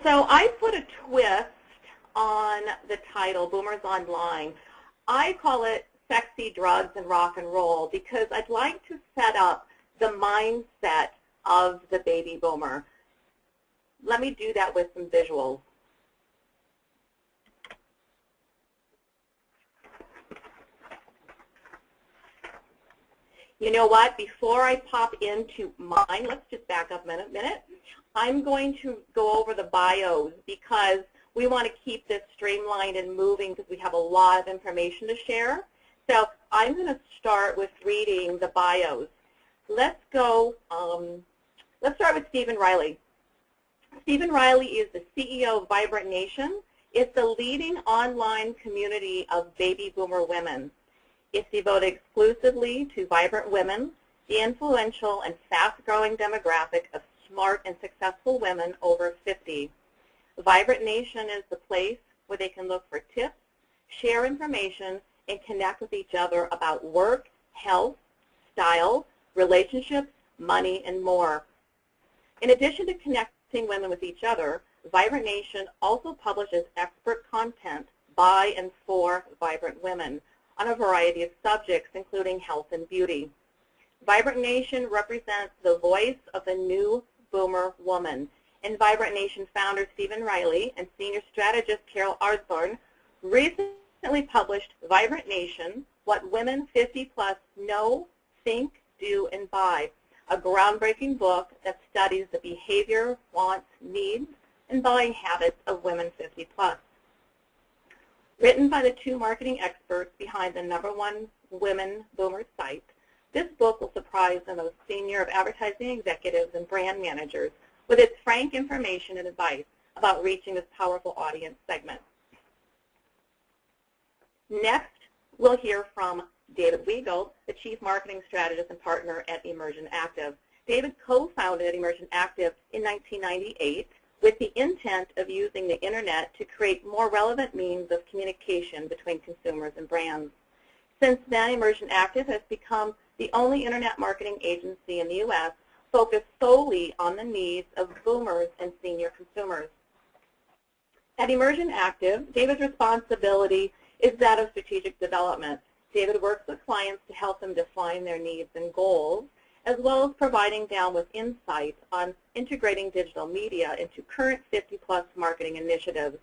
So I put a twist on the title, Boomers Online. I call it Sexy Drugs and Rock and Roll because I'd like to set up the mindset of the baby boomer. Let me do that with some visuals. You know what? Before I pop into mine, let's just back up a minute. I'm going to go over the bios because we want to keep this streamlined and moving because we have a lot of information to share. So I'm going to start with reading the bios. Let's go. Let's start with Stephen Reily. Stephen Reily is the CEO of Vibrant Nation. It's the leading online community of baby boomer women. It's devoted exclusively to vibrant women, the influential and fast-growing demographic of smart and successful women over 50. Vibrant Nation is the place where they can look for tips, share information, and connect with each other about work, health, style, relationships, money, and more. In addition to connecting women with each other, Vibrant Nation also publishes expert content by and for vibrant women on a variety of subjects, including health and beauty. Vibrant Nation represents the voice of the new boomer woman, and Vibrant Nation founder Stephen Reily and senior strategist Carol Osborne recently published Vibrant Nation, What Women 50+ Know, Think, Do, and Buy, a groundbreaking book that studies the behavior, wants, needs, and buying habits of women 50+. Written by the two marketing experts behind the #1 women boomer site, this book will surprise the most senior of advertising executives and brand managers with its frank information and advice about reaching this powerful audience segment. Next, we'll hear from David Weigelt, the Chief Marketing Strategist and Partner at Immersion Active. David co-founded Immersion Active in 1998 with the intent of using the Internet to create more relevant means of communication between consumers and brands. Since then, Immersion Active has become the only Internet marketing agency in the U.S. focused solely on the needs of boomers and senior consumers. At Immersion Active, David's responsibility is that of strategic development. David works with clients to help them define their needs and goals, as well as providing them with insights on integrating digital media into current 50+ marketing initiatives.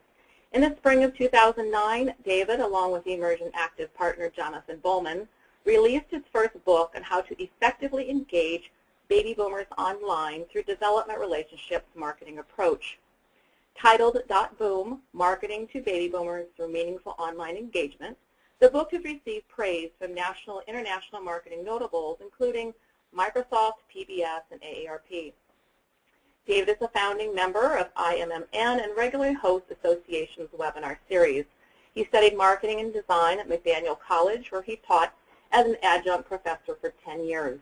In the spring of 2009, David, along with the Immersion Active partner Jonathan Bowman, released his first book on how to effectively engage baby boomers online through development relationships marketing approach. Titled .Boom, Marketing to Baby Boomers Through Meaningful Online Engagement, the book has received praise from national and international marketing notables, including Microsoft, PBS, and AARP. David is a founding member of IMMN and regularly hosts Association's webinar series. He studied marketing and design at McDaniel College, where he taught as an adjunct professor for 10 years.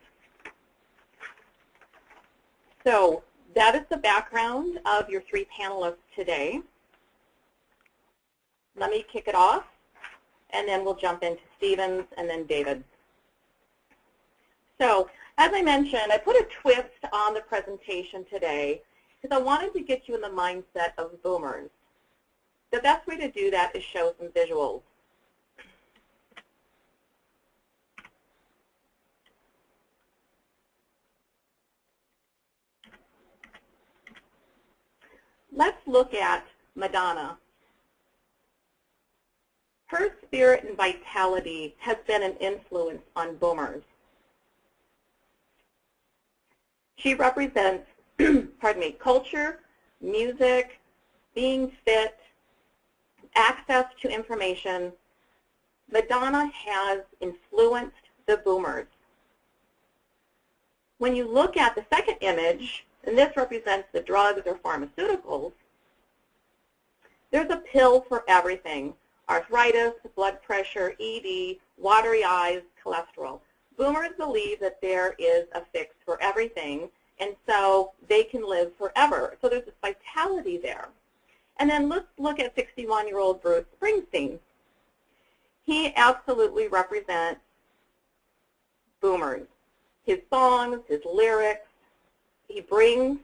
So that is the background of your three panelists today. Let me kick it off, and then we'll jump into Stevens and then David. So, as I mentioned, I put a twist on the presentation today because I wanted to get you in the mindset of boomers. The best way to do that is show some visuals. Let's look at Madonna. Her spirit and vitality has been an influence on boomers. She represents, pardon me, culture, music, being fit, access to information. Madonna has influenced the boomers. When you look at the second image, and this represents the drugs or pharmaceuticals, there's a pill for everything: arthritis, blood pressure, ED, watery eyes, cholesterol. Boomers believe that there is a fix for everything, and so they can live forever. So there's this vitality there. And then let's look at 61-year-old Bruce Springsteen. He absolutely represents boomers. His songs, his lyrics, he brings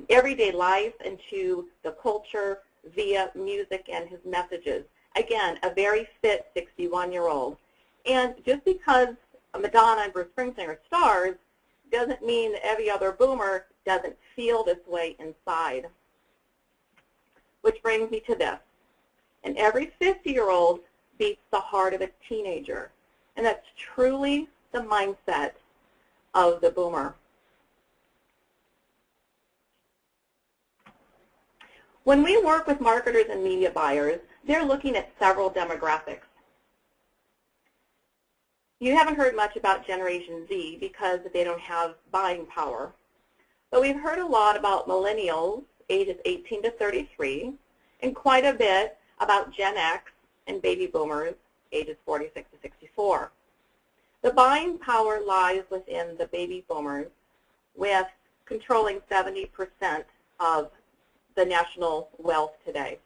everyday life into the culture via music and his messages. Again, a very fit 61-year-old. And just because Madonna and Bruce Springsteen are stars doesn't mean that every other boomer doesn't feel this way inside. Which brings me to this. And every 50-year-old beats the heart of a teenager. And that's truly the mindset of the boomer. When we work with marketers and media buyers, they're looking at several demographics. You haven't heard much about Generation Z because they don't have buying power. But we've heard a lot about millennials, ages 18 to 33, and quite a bit about Gen X and baby boomers, ages 46 to 64. The buying power lies within the baby boomers, with controlling 70% of the national wealth today.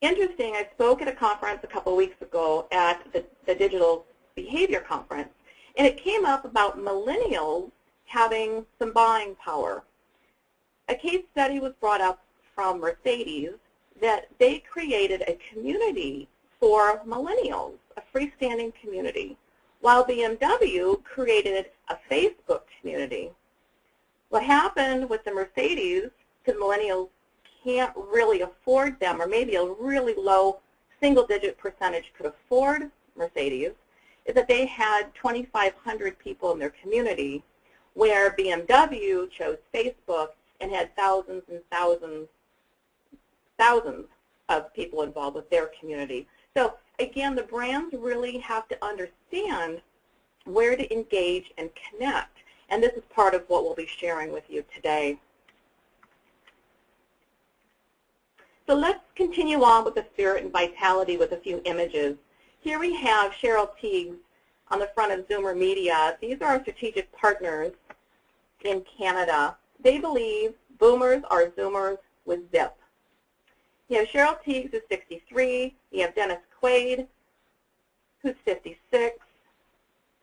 Interesting, I spoke at a conference a couple weeks ago at the Digital Behavior Conference, and it came up about millennials having some buying power. A case study was brought up from Mercedes that they created a community for millennials, a freestanding community, while BMW created a Facebook community. What happened with the Mercedes, because millennials can't really afford them, or maybe a really low single-digit percentage could afford Mercedes, is that they had 2,500 people in their community, where BMW chose Facebook and had thousands and thousands of people involved with their community. So again, the brands really have to understand where to engage and connect. And this is part of what we'll be sharing with you today. So let's continue on with the spirit and vitality with a few images. Here we have Cheryl Teagues on the front of Zoomer Media. These are our strategic partners in Canada. They believe boomers are Zoomers with zip. You have Cheryl Teagues, who's 63. You have Dennis Quaid, who's 56.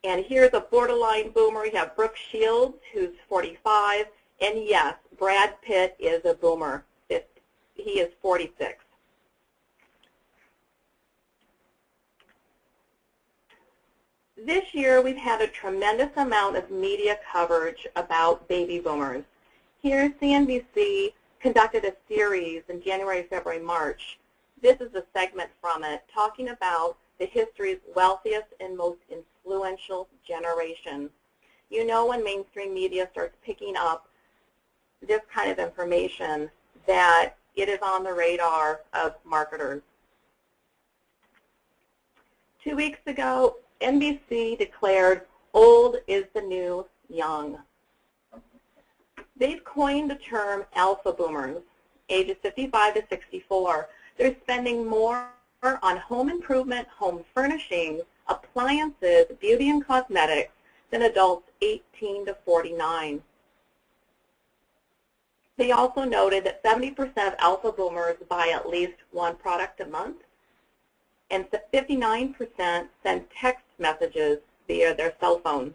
And here's a borderline boomer. You have Brooke Shields, who's 45. And yes, Brad Pitt is a boomer. He is 46. This year, we've had a tremendous amount of media coverage about baby boomers. Here, CNBC conducted a series in January, February, March. This is a segment from it talking about the history's wealthiest and most influential generation. You know, when mainstream media starts picking up this kind of information, that it is on the radar of marketers. 2 weeks ago, NBC declared old is the new young. They've coined the term alpha boomers, ages 55 to 64. They're spending more on home improvement, home furnishings, appliances, beauty and cosmetics than adults 18 to 49. They also noted that 70% of alpha boomers buy at least one product a month, and 59% send text messages via their cell phone.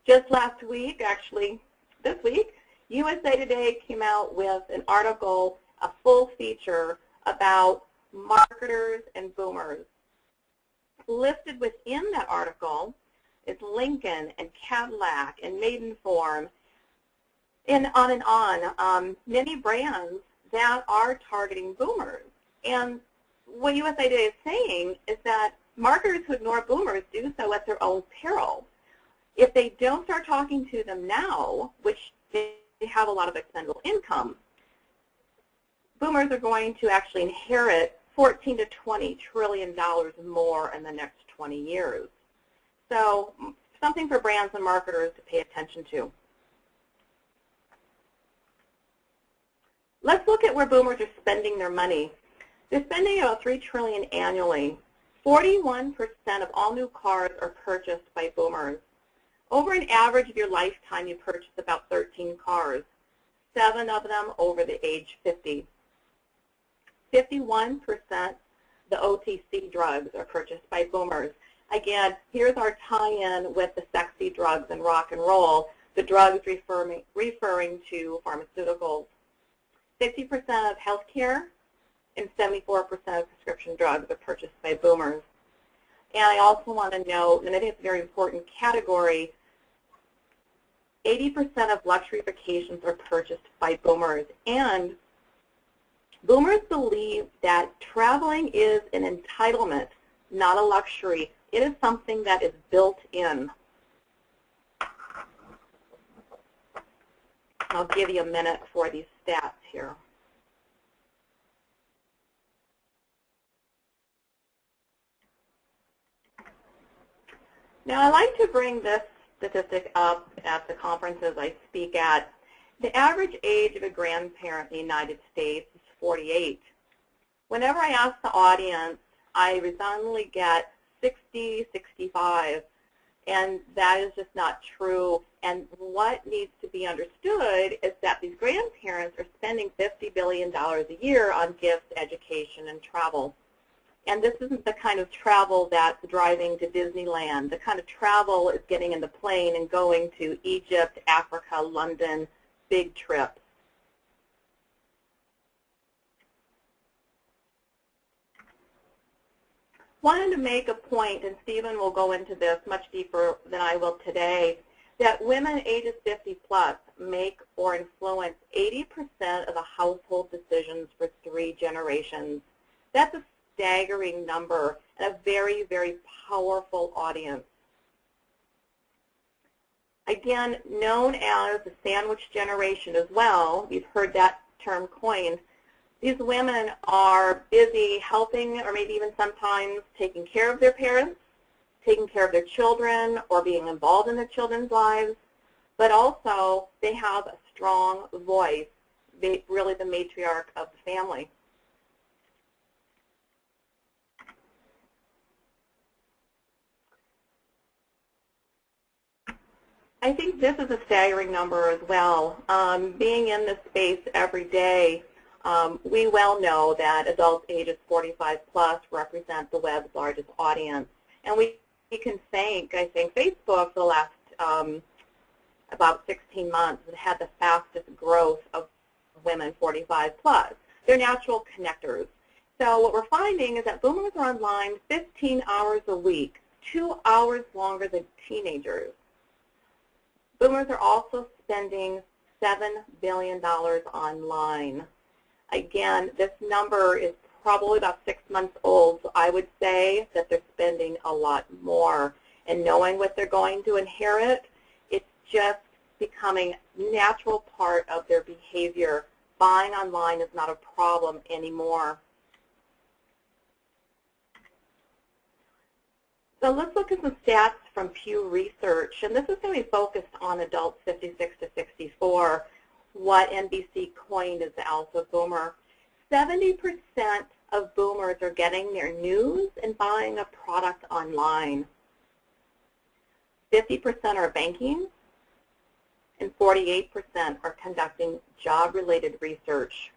Just last week, actually this week, USA Today came out with an article, a full feature about marketers and boomers. Listed within that article is Lincoln and Cadillac and Maidenform and on. Many brands that are targeting boomers. And what USA Today is saying is that marketers who ignore boomers do so at their own peril. If they don't start talking to them now, which they have a lot of expendable income, boomers are going to actually inherit $14 to $20 trillion more in the next 20 years. So something for brands and marketers to pay attention to. Let's look at where boomers are spending their money. They're spending about $3 trillion annually. 41% of all new cars are purchased by boomers. Over an average of your lifetime, you purchase about 13 cars, 7 of them over the age 50. 51% the OTC drugs are purchased by boomers. Again, here's our tie-in with the sexy drugs and rock and roll, the drugs referring to pharmaceuticals. 50% of healthcare and 74% of prescription drugs are purchased by boomers. And I also want to note, and I think it's a very important category, 80% of luxury vacations are purchased by boomers. And boomers believe that traveling is an entitlement, not a luxury. It is something that is built in. I'll give you a minute for these stats here. Now, I like to bring this statistic up at the conferences I speak at. The average age of a grandparent in the United States is 48. Whenever I ask the audience, I resoundingly get 60, 65, and that is just not true. And what needs to be understood is that these grandparents are spending $50 billion a year on gifts, education, and travel. And this isn't the kind of travel that's driving to Disneyland. The kind of travel is getting in the plane and going to Egypt, Africa, London, big trips. Wanted to make a point, and Stephen will go into this much deeper than I will today, that women ages 50 plus make or influence 80% of the household decisions for 3 generations. That's a staggering number and a very, very powerful audience. Again, known as the sandwich generation as well, you've heard that term coined. These women are busy helping, or maybe even sometimes taking care of their parents, taking care of their children, or being involved in their children's lives, but also they have a strong voice, really the matriarch of the family. I think this is a staggering number as well. Being in this space every day, we well know that adults ages 45 plus represent the web's largest audience. And we can thank, I think, Facebook for the last about 16 months has had the fastest growth of women 45 plus. They're natural connectors. So what we're finding is that boomers are online 15 hours a week, 2 hours longer than teenagers. Boomers are also spending $7 billion online. Again, this number is probably about 6 months old, so I would say that they're spending a lot more. And knowing what they're going to inherit, it's just becoming a natural part of their behavior. Buying online is not a problem anymore. So let's look at some stats from Pew Research, and this is going to be focused on adults 56 to 64, what NBC coined as the alpha boomer. 70% of boomers are getting their news and buying a product online. 50% are banking, and 48% are conducting job-related research.